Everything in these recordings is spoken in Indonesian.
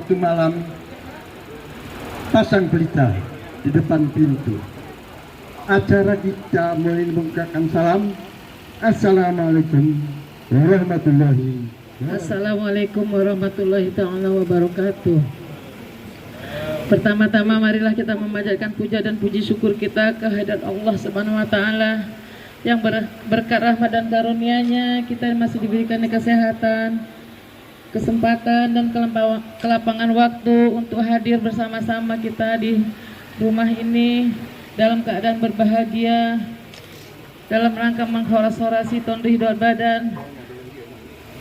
waktu malam pasang pelita di depan pintu. Acara kita mulai membukakan salam. Assalamualaikum warahmatullahi wabarakatuh. Assalamualaikum warahmatullahi ta'ala wabarakatuh. Pertama-tama marilah kita memanjatkan puja dan puji syukur kita kehadirat Allah Subhanahu wa taala yang berkat rahmat dan karunia-Nya kita masih diberikan kesehatan, kesempatan dan kelapangan waktu untuk hadir bersama-sama kita di rumah ini dalam keadaan berbahagia dalam rangka menghorasi Tahun Ridho Badan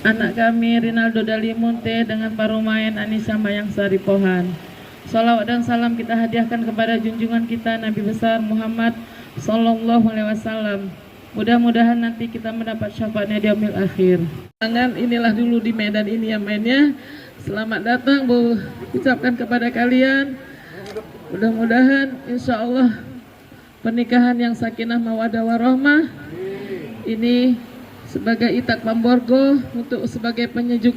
anak kami Rinaldo Dalimunte dengan parumayan Anissa Mayang Sari Pohan. Salawat dan salam kita hadiahkan kepada junjungan kita Nabi besar Muhammad Sallallahu Alaihi Wasallam. Mudah-mudahan nanti kita mendapat syafaatnya di yaumil akhir. Inilah dulu di Medan ini ya mainnya. Selamat datang Bu ucapkan kepada kalian. Mudah-mudahan insya Allah pernikahan yang sakinah mawadah warahmah ini sebagai itak pamborgo untuk sebagai penyejuk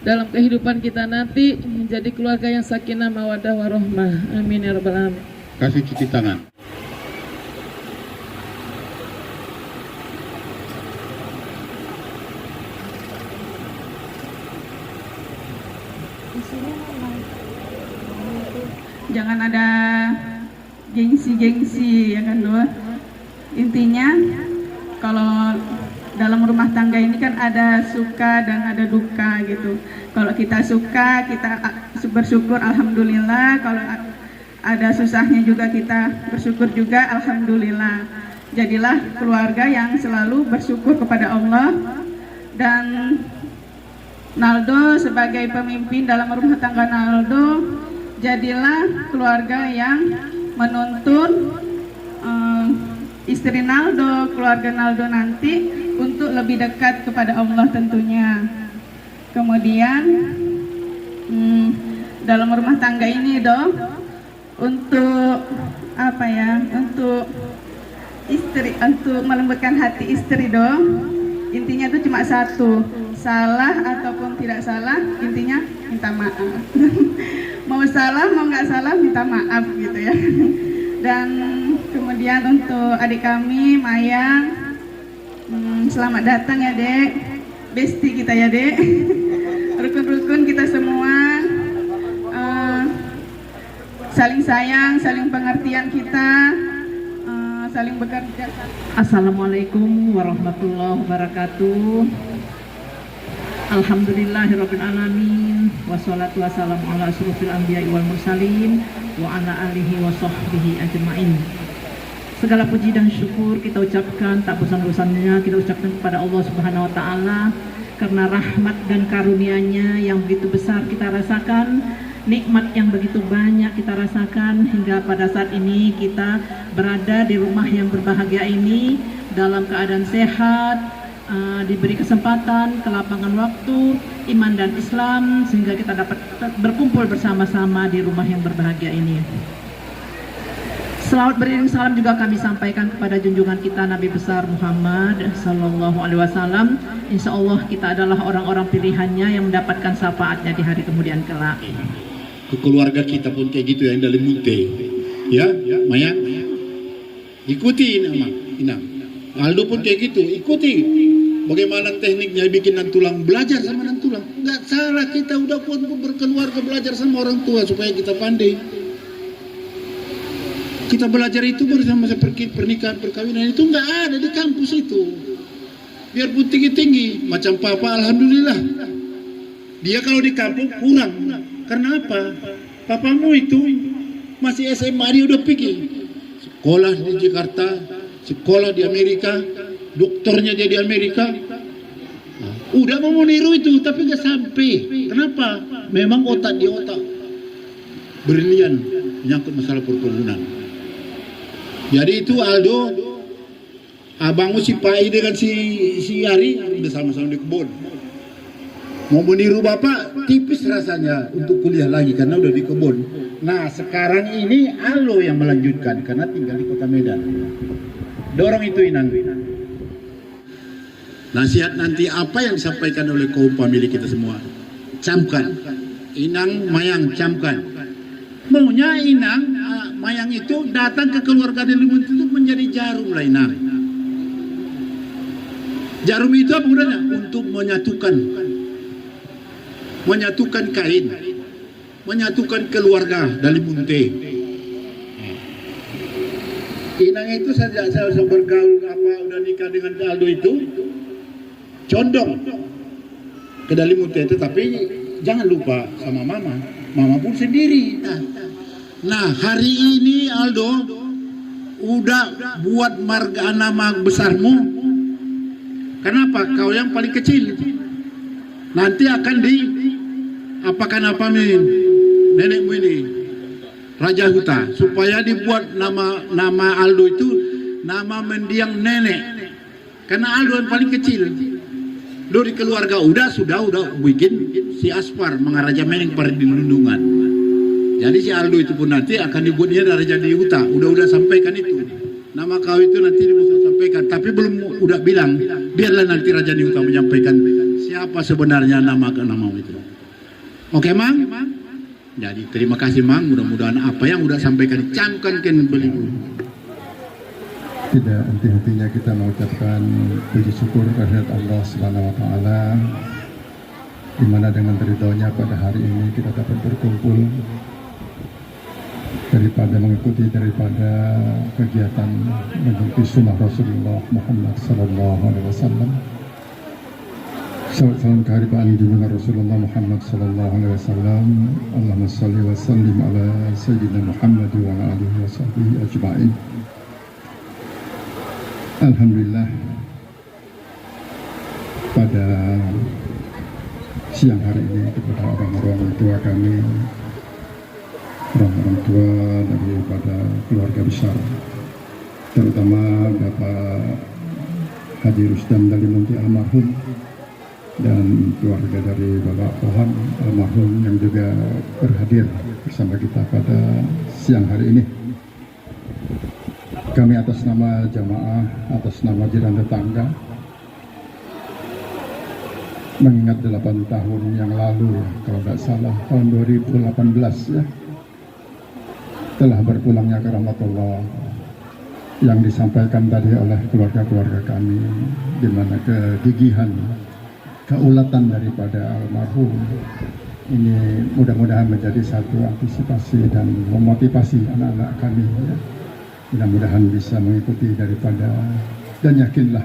dalam kehidupan kita nanti menjadi keluarga yang sakinah mawadah warahmah. Amin ya rabbal alamin. Kasih cuci tangan. Jangan ada gengsi-gengsi ya kan doa. Intinya kalau dalam rumah tangga ini kan ada suka dan ada duka gitu. Kalau kita suka kita bersyukur alhamdulillah, kalau ada susahnya juga kita bersyukur juga alhamdulillah. Jadilah keluarga yang selalu bersyukur kepada Allah. Dan Naldo sebagai pemimpin dalam rumah tangga Naldo, jadilah keluarga yang menuntun istri Naldo, keluarga Naldo nanti untuk lebih dekat kepada Allah tentunya. Kemudian dalam rumah tangga ini untuk apa ya, untuk istri, untuk melembutkan hati istri intinya itu cuma satu, salah ataupun tidak salah intinya minta maaf. Mau salah mau nggak salah minta maaf gitu ya. Dan kemudian untuk adik kami Mayang, selamat datang ya Dek, besti kita ya Dek. Rukun-rukun kita semua, saling sayang, saling pengertian kita, saling bekerja. Assalamualaikum warahmatullahi wabarakatuh. Alhamdulillahirabbil alamin wassalatu wassalamu ala asyrofil anbiya'i wal mursalin wa ala alihi wa sahbihi ajmain. Segala puji dan syukur kita ucapkan tak bosan-bosannya kita ucapkan kepada Allah Subhanahu wa taala karena rahmat dan karunia-Nya yang begitu besar kita rasakan, nikmat yang begitu banyak kita rasakan hingga pada saat ini kita berada di rumah yang berbahagia ini dalam keadaan sehat, diberi kesempatan, kelapangan waktu, iman dan Islam sehingga kita dapat berkumpul bersama-sama di rumah yang berbahagia ini. Selawat beriring salam juga kami sampaikan kepada junjungan kita Nabi besar Muhammad Sallallahu Alaihi Wasallam. Insya Allah kita adalah orang-orang pilihannya yang mendapatkan syafaatnya di hari kemudian kelak. Ke keluarga kita pun kayak gitu ya, yang dalam munte ya Maya ikuti Inam Aldo pun kayak gitu, ikuti bagaimana tekniknya bikin nan tulang, belajar sama nan tulang. Nggak salah, kita udah pun berkeluarga belajar sama orang tua supaya kita pandai. Kita belajar itu bersama pernikahan perkawinan itu nggak ada di kampus itu. Biarpun tinggi-tinggi macam papa, alhamdulillah dia kalau di kampung kurang. Karena apa? Papamu itu masih SMA dia udah pergi sekolah di Jakarta, sekolah di Amerika, dokternya dia di Amerika. Udah mau meniru itu tapi nggak sampai. Kenapa? Memang otak dia otak brilian menyangkut masalah perkebunan. Jadi itu Aldo, abangmu si Pai dengan si Ari udah sama-sama di kebun. Mau meniru bapak tipis rasanya untuk kuliah lagi karena udah di kebun. Nah sekarang ini Aldo yang melanjutkan karena tinggal di kota Medan. Dorong itu Inan. Nasihat nanti apa yang disampaikan oleh kaum pemilih kita semua, camkan Inang Mayang camkan. Maunya Inang Mayang itu datang ke keluarga Dalimunte itu menjadi jarum lah Inang. Jarum itu apa gunanya? Untuk menyatukan kain, menyatukan keluarga Dalimunte. Inang itu sejak saya bergaul udah nikah dengan Aldo itu condong ke Dalimunte, tetapi jangan lupa sama mama pun sendiri. Nah hari ini Aldo udah buat marga nama besarmu. Kenapa? Kau yang paling kecil. Nanti akan apa nenekmu ini Raja Huta, supaya dibuat nama Aldo itu nama mendiang nenek. Karena Aldo yang paling kecil. Dari keluarga sudah bikin si Aspar mengaraja meneng perlindungan. Jadi si Aldo itu pun nanti akan dibuatnya Raja di Huta. Udah sampaikan itu. Nama kau itu nanti bisa sampaikan. Tapi belum udah bilang. Biarlah nanti Raja di Huta menyampaikan siapa sebenarnya nama itu. Oke Mang? Jadi terima kasih Mang. Mudah-mudahan apa yang udah sampaikan camkan ke beliau. Tidak henti-hentinya kita mengucapkan puji syukur kehadirat Allah Subhanahu wa taala, di mana dengan ridhonya pada hari ini kita dapat berkumpul daripada kegiatan mengikuti sunnah Rasulullah Muhammad sallallahu alaihi wasallam. Salam keharibaan junjungan Rasulullah Muhammad sallallahu alaihi wasallam. Allahumma shalli wa sallim ala sayyidina Muhammad wa ala alihi wa sahbihi ajma'in. Alhamdulillah, pada siang hari ini kepada orang-orang tua kami, orang-orang tua daripada keluarga besar, terutama Bapak Haji Rustam Dalimunte almarhum dan keluarga dari Bapak Pohan almarhum yang juga berhadir bersama kita pada siang hari ini. Kami atas nama jamaah, atas nama jiran tetangga, mengingat 8 tahun yang lalu, kalau tidak salah tahun 2018 ya, telah berpulangnya ke rahmatullah yang disampaikan tadi oleh keluarga-keluarga kami, di mana kegigihan, keulatan daripada almarhum ini mudah-mudahan menjadi satu antisipasi dan memotivasi anak-anak kami ya. Mudah-mudahan bisa mengikuti daripada, dan yakinlah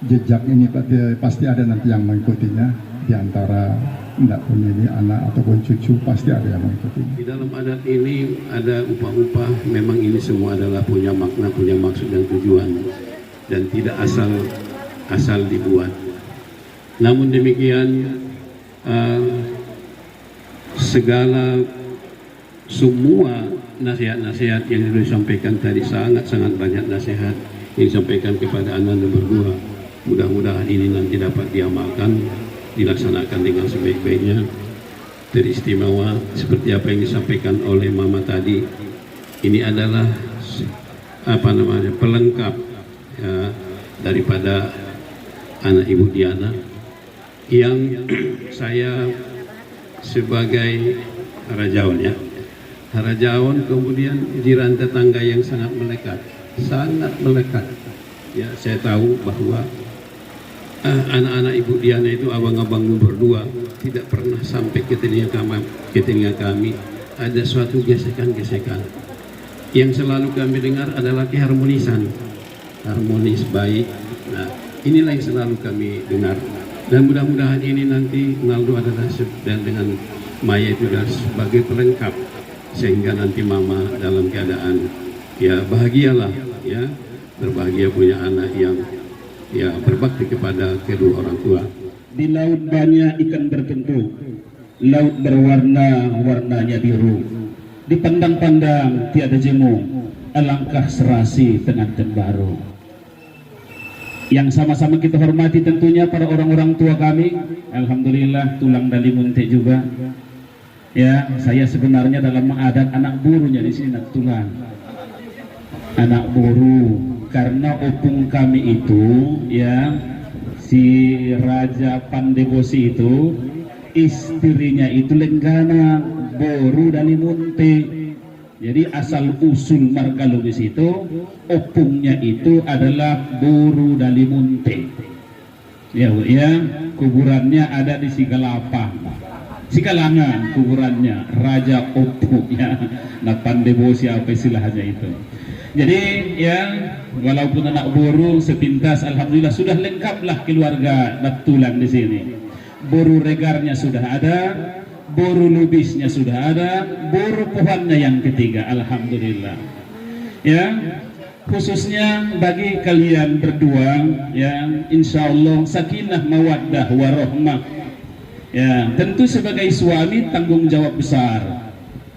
jejak ini pasti ada nanti yang mengikutinya, di antara tidak punya ini anak ataupun cucu pasti ada yang mengikuti. Di dalam adat ini ada upah-upah, memang ini semua adalah punya makna, punya maksud dan tujuan, dan tidak asal dibuat. Namun demikian segala semua nasihat-nasihat yang disampaikan tadi, sangat-sangat banyak nasihat yang disampaikan kepada anda berdua. Mudah-mudahan ini nanti dapat diamalkan, dilaksanakan dengan sebaik-baiknya, teristimewa seperti apa yang disampaikan oleh Mama tadi. Ini adalah pelengkap ya, daripada anak Ibu Diana yang saya sebagai rajawan ya. Rajawan kemudian jiran tetangga yang sangat melekat ya. Saya tahu bahwa anak-anak Ibu Diana itu abang-abang berdua tidak pernah sampai ke telinga kami ada suatu gesekan-gesekan. Yang selalu kami dengar adalah keharmonisan, harmonis baik. Nah inilah yang selalu kami dengar, dan mudah-mudahan ini nanti Naldo adalah dan dengan Maya itu adalah sebagai pelengkap, sehingga nanti Mama dalam keadaan ya bahagialah ya, berbahagia punya anak yang ya berbakti kepada kedua orang tua. Di laut banyak ikan berbentuk, laut berwarna-warnanya biru, dipandang-pandang tiada jemu, alangkah serasi pengantin baru. Yang sama-sama kita hormati tentunya para orang-orang tua kami. Alhamdulillah tulang Dalimunte juga. Ya, saya sebenarnya dalam adat anak burunya di sini tulang. Anak buru, karena opung kami itu ya, si Raja Pandebosi istrinya itu lenggana boru dari munte. Jadi asal usul marga lubis itu opungnya itu adalah boru dari munte. Ya Bu ya, kuburannya ada di Sigalangan kuburannya Raja Opung ya. Nah pandebo siapa istilahnya itu. Jadi ya walaupun anak boru sepintas alhamdulillah sudah lengkaplah keluarga Batulan di sini. Boru regarnya sudah ada, boru lubisnya sudah ada, boru pohonnya yang ketiga alhamdulillah. Ya, khususnya bagi kalian berdua ya insyaallah sakinah mawaddah warahmah. Ya, tentu sebagai suami tanggung jawab besar.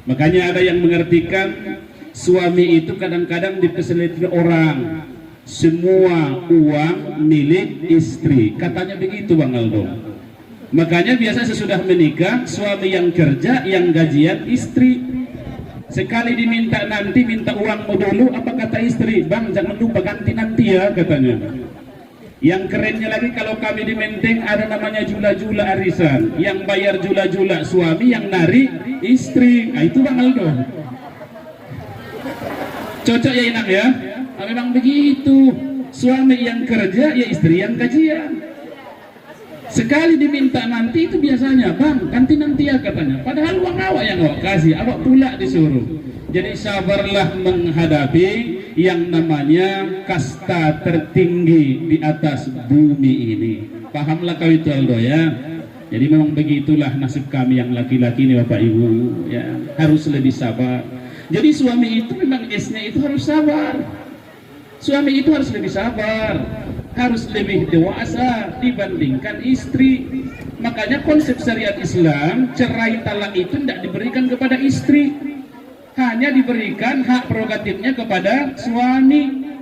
Makanya ada yang mengartikan suami itu kadang-kadang diperselidiki orang, semua uang milik istri. Katanya begitu Bang Aldo. Makanya biasa sesudah menikah suami yang kerja, yang gajian istri. Sekali diminta nanti minta uangmu dulu, apa kata istri? Bang jangan lupa ganti nanti ya katanya. Yang kerennya lagi kalau kami di Menteng ada namanya jula-jula arisan. Yang bayar jula-jula suami, yang nari istri. Nah itu Bang Aldo. Cocok ya Inang ya? Nah, memang begitu. Suami yang kerja, ya istri yang gajian. Sekali diminta nanti itu biasanya, Bang ganti nanti ya katanya. Padahal uang awak yang awak kasih, awak pula disuruh. Jadi sabarlah menghadapi yang namanya kasta tertinggi di atas bumi ini. Pahamlah kau itu Aldo ya. Jadi memang begitulah nasib kami yang laki-laki ini Bapak Ibu ya, harus lebih sabar. Jadi suami itu memang esnya itu harus sabar. Suami itu harus lebih sabar, harus lebih dewasa dibandingkan istri. Makanya konsep syariat Islam cerai talak itu tidak diberikan kepada istri, hanya diberikan hak prerogatifnya kepada suami.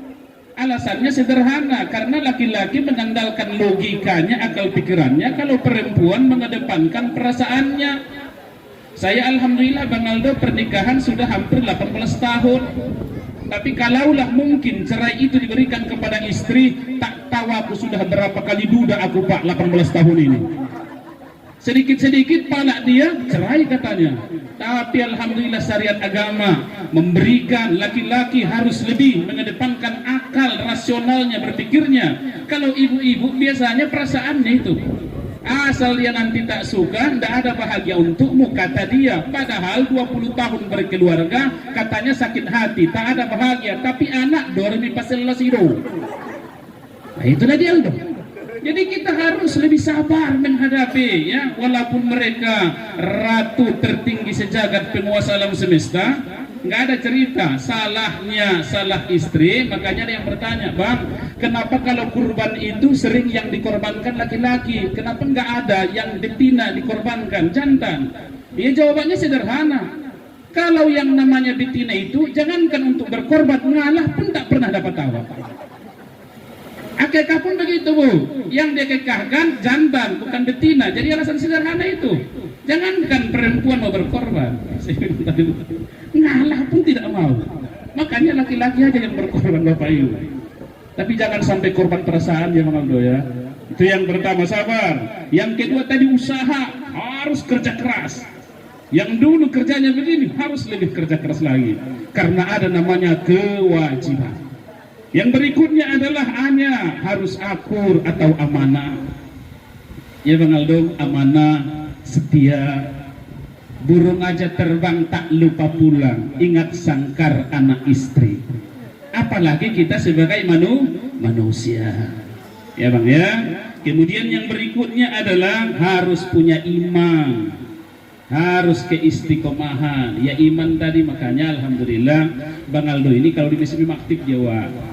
Alasannya sederhana, karena laki-laki mengandalkan logikanya, akal pikirannya, kalau perempuan mengedepankan perasaannya. Saya alhamdulillah Bang Aldo pernikahan sudah hampir 18 tahun. Tapi kalaulah mungkin cerai itu diberikan kepada istri, tak tahu aku sudah berapa kali duda aku Pak 18 tahun ini. Sedikit-sedikit palak dia cerai katanya. Tapi alhamdulillah syariat agama memberikan laki-laki harus lebih mengedepankan akal rasionalnya, berpikirnya. Kalau ibu-ibu biasanya perasaannya itu, asal dia nanti tak suka, tidak ada bahagia untukmu kata dia. Padahal 20 tahun berkeluarga katanya sakit hati, tak ada bahagia. Tapi anak dormi pasal lasido. Nah itulah dia Aldo. Jadi kita harus lebih sabar menghadapi ya, walaupun mereka ratu tertinggi sejagat penguasa alam semesta, nggak ada cerita salahnya salah istri. Makanya ada yang bertanya, Bang, kenapa kalau kurban itu sering yang dikorbankan laki-laki, kenapa nggak ada yang betina dikorbankan jantan? Ya jawabannya sederhana, kalau yang namanya betina itu jangankan untuk berkorban, ngalah pun tak pernah dapat awak. Akikah pun begitu Bu, yang dikekahkan jantan bukan betina. Jadi alasan sederhana itu, jangankan perempuan mau berkorban, ngalah pun tidak mau. Makanya laki-laki aja yang berkorban Bapak Ibu. Tapi jangan sampai korban perasaan ya Bang Aldo ya. Itu yang pertama, sabar. Yang kedua tadi usaha, harus kerja keras. Yang dulu kerjanya begini harus lebih kerja keras lagi, karena ada namanya kewajiban. Yang berikutnya adalah hanya harus akur atau amanah. Ya Bang Aldo, amanah, setia. Burung aja terbang tak lupa pulang, ingat sangkar anak istri. Apalagi kita sebagai manusia. Ya Bang ya. Kemudian yang berikutnya adalah harus punya iman, harus keistiqomahan. Ya iman tadi, makanya alhamdulillah Bang Aldo ini kalau di Muslim aktif Jawa.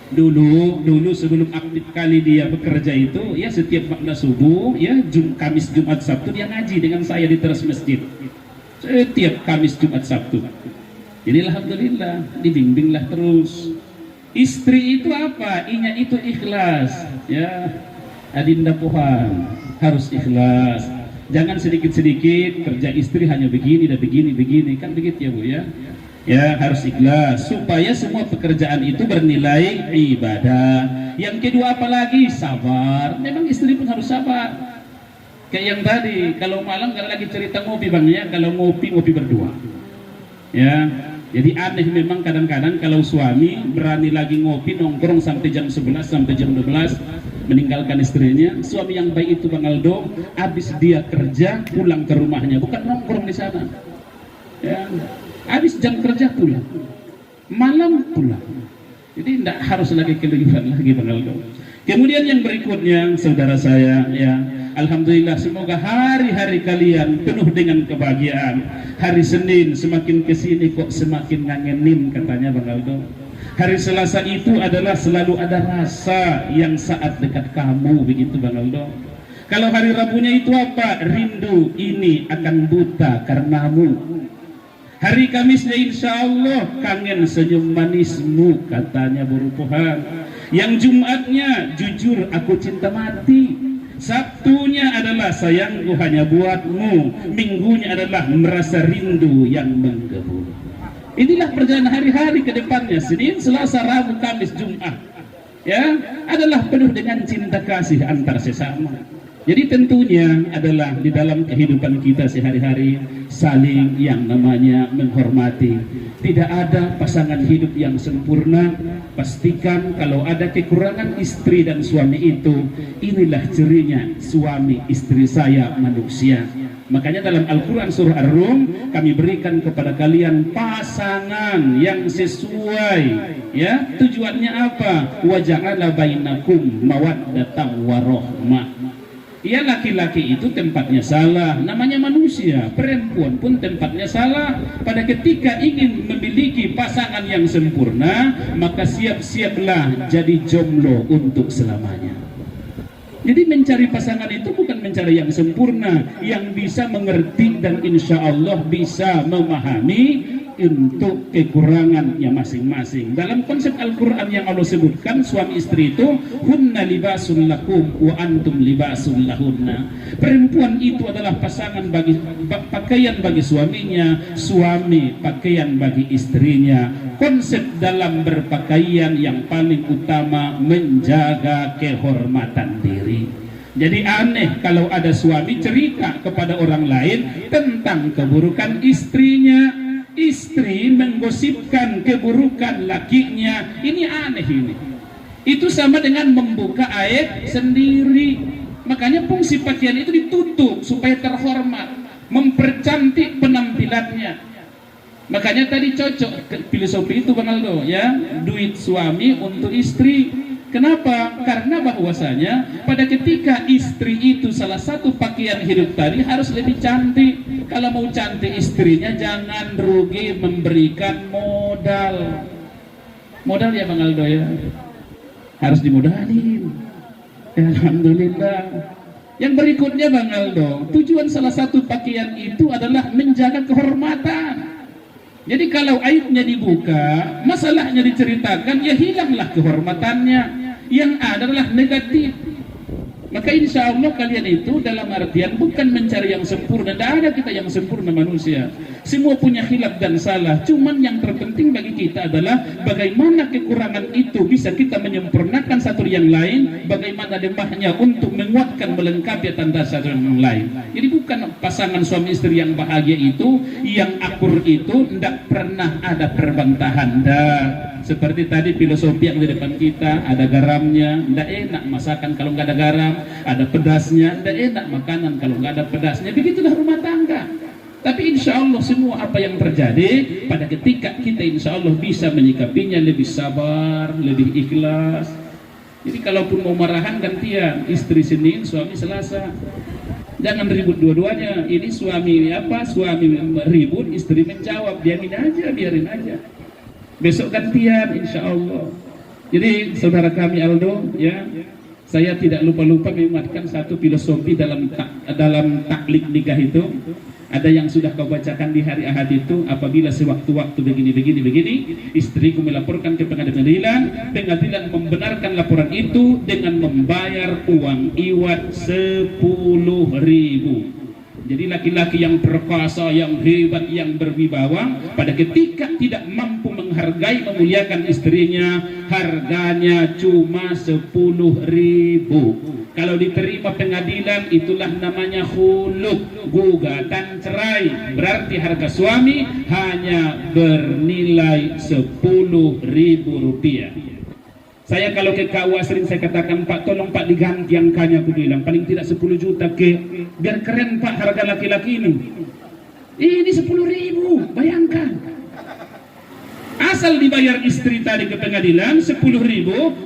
Dulu sebelum aktif kali dia bekerja itu ya setiap makna subuh ya Kamis Jumat Sabtu dia ngaji dengan saya di teras masjid. Setiap Kamis Jumat Sabtu. Jadi alhamdulillah dibimbinglah terus. Istri itu apa? Inya itu ikhlas ya. Adinda Tuhan harus ikhlas. Jangan sedikit-sedikit kerja istri hanya begini dan begini kan begitu ya Bu ya. Ya harus ikhlas supaya semua pekerjaan itu bernilai ibadah. Yang kedua apalagi sabar. Memang istri pun harus sabar. Kayak yang tadi, kalau malam kan lagi cerita ngopi bang ya, kalau ngopi berdua. Ya, jadi aneh memang kadang-kadang kalau suami berani lagi ngopi nongkrong sampai jam 11 sampai jam 12 meninggalkan istrinya. Suami yang baik itu Bang Aldo, habis dia kerja pulang ke rumahnya, bukan nongkrong di sana. Ya, habis jam kerja pulang, malam pulang. Jadi tidak harus lagi keluyuran lagi Bang Aldo. Kemudian yang berikutnya saudara saya ya, alhamdulillah semoga hari-hari kalian penuh dengan kebahagiaan. Hari Senin semakin kesini kok semakin ngangenin katanya Bang Aldo. Hari Selasa itu adalah selalu ada rasa yang saat dekat kamu, begitu Bang Aldo. Kalau hari Rabunya itu apa? Rindu ini akan buta karenamu. Hari Kamisnya insya Allah kangen senyum manismu katanya Buru Tuhan. Yang Jumatnya jujur aku cinta mati. Sabtunya adalah sayangku hanya buatmu. Minggunya adalah merasa rindu yang menggebu. Inilah perjalanan hari-hari ke depannya. Senin, Selasa, Rabu, Kamis, Jumat ya adalah penuh dengan cinta kasih antar sesama. Jadi tentunya adalah di dalam kehidupan kita sehari-hari saling yang namanya menghormati. Tidak ada pasangan hidup yang sempurna. Pastikan kalau ada kekurangan istri dan suami itu, inilah cirinya suami istri saya manusia. Makanya dalam Al-Quran surah Ar-Rum kami berikan kepada kalian pasangan yang sesuai ya. Tujuannya apa? Wa ja'ala bainakum mawaddatan warahmah. Ya, laki-laki itu tempatnya salah, namanya manusia. Perempuan pun tempatnya salah. Pada ketika ingin memiliki pasangan yang sempurna, maka siap-siaplah jadi jomblo untuk selamanya. Jadi mencari pasangan itu bukan mencari yang sempurna, yang bisa mengerti dan insya Allah bisa memahami untuk kekurangannya masing-masing. Dalam konsep Al-Quran yang Allah sebutkan, suami istri itu hunna libasul lakum wa antum libasul lahunna. Perempuan itu adalah pasangan bagi pakaian bagi suaminya, suami pakaian bagi istrinya. Konsep dalam berpakaian yang paling utama menjaga kehormatan diri. Jadi aneh kalau ada suami cerita kepada orang lain tentang keburukan istrinya. Istri menggosipkan keburukan lakinya, ini aneh ini. Itu sama dengan membuka aib sendiri. Makanya fungsi pakaian itu ditutup supaya terhormat, mempercantik penampilannya. Makanya tadi cocok filosofi itu Bang Aldo ya, duit suami untuk istri. Kenapa? Karena bahwasanya pada ketika istri itu salah satu pakaian hidup tadi harus lebih cantik. Kalau mau cantik istrinya jangan rugi memberikan modal. Modal ya Bang Aldo ya, harus dimodalin. Alhamdulillah. Yang berikutnya Bang Aldo, tujuan salah satu pakaian itu adalah menjaga kehormatan. Jadi kalau aibnya dibuka, masalahnya diceritakan, ya hilanglah kehormatannya. Yang ada adalah negatif. Maka insya Allah kalian itu dalam artian bukan mencari yang sempurna. Tidak ada kita yang sempurna manusia. Semua punya khilaf dan salah. Cuman yang terpenting bagi kita adalah bagaimana kekurangan itu bisa kita menyempurnakan satu yang lain. Bagaimana lemahnya untuk menguatkan melengkapi antara satu yang lain. Jadi bukan pasangan suami istri yang bahagia itu, yang akur itu tidak pernah ada perbantahan. Seperti tadi filosofi yang di depan kita, ada garamnya, tidak enak masakan kalau nggak ada garam, ada pedasnya, tidak enak makanan kalau nggak ada pedasnya. Begitulah rumah tangga. Tapi insya Allah semua apa yang terjadi pada ketika kita insya Allah bisa menyikapinya lebih sabar, lebih ikhlas. Jadi kalaupun mau marahan gantian, istri Senin, suami Selasa. Jangan ribut dua-duanya. Ini suami suami ribut, istri menjawab, diamin aja, biarin aja. Besok gantian insya Allah. Jadi saudara kami Aldo ya, saya tidak lupa-lupa mengingatkan satu filosofi dalam taklik nikah itu. Ada yang sudah kau bacakan di hari Ahad itu, apabila sewaktu-waktu begini, istriku melaporkan ke pengadilan, pengadilan membenarkan laporan itu dengan membayar uang iwat 10.000. Jadi laki-laki yang perkasa, yang hebat, yang berwibawa, pada ketika tidak mampu menghargai, memuliakan istrinya, harganya cuma 10.000. Kalau diterima pengadilan, itulah namanya khuluk, gugatan cerai. Berarti harga suami hanya bernilai 10.000 rupiah. Saya kalau ke KUA sering saya katakan, Pak, tolong Pak diganti angkanya, aku bilang paling tidak 10 juta biar keren Pak harga laki-laki ini. Ini 10.000, bayangkan. Asal dibayar istri tadi ke pengadilan 10.000,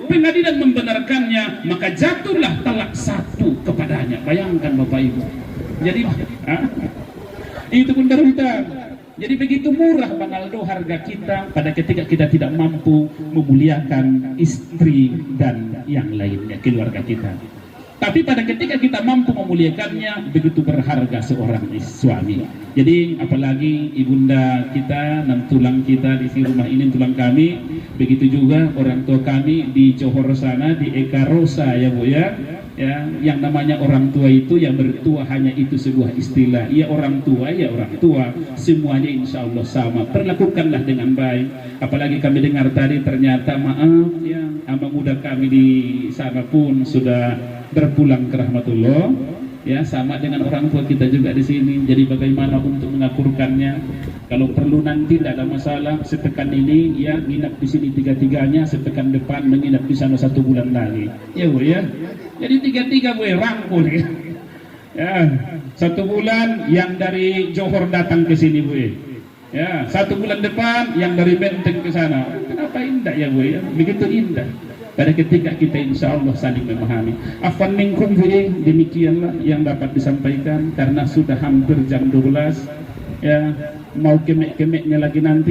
pengadilan membenarkannya, maka jatuhlah talak 1 kepadanya. Bayangkan Bapak Ibu. Jadi itu pun berhutang. Jadi begitu murah Bang Aldo harga kita pada ketika kita tidak mampu memuliakan istri dan yang lainnya, keluarga kita. Tapi pada ketika kita mampu memuliakannya, begitu berharga seorang suami. Jadi apalagi ibunda kita dan tulang kita di rumah ini, tulang kami, begitu juga orang tua kami di Johor sana, di Eka Rosa ya Bu ya. Ya, yang namanya orang tua itu, yang bertua hanya itu sebuah istilah. Ya orang tua, ya orang tua, semuanya insya Allah sama. Perlakukanlah dengan baik. Apalagi kami dengar tadi ternyata maaf ya, ama muda kami di sana pun sudah berpulang ke rahmatullah. Ya, sama dengan orang tua kita juga di sini. Jadi bagaimana untuk mengakurkannya? Kalau perlu nanti tidak ada masalah. Sepekan ini ya nginap di sini 3-3-nya, sepekan depan menginap di sana 1 bulan lagi. Ya Bu ya. Jadi 3-3 Bu rangkul ya. Ya, 1 bulan yang dari Johor datang ke sini Bu ya. 1 bulan depan yang dari Menteng ke sana. Kenapa indah ya Bu ya? Begitu indah. Pada ketika kita insya Allah saling memahami. Afwan minkum demikianlah yang dapat disampaikan karena sudah hampir jam 12 ya, mau kemek-kemeknya lagi nanti.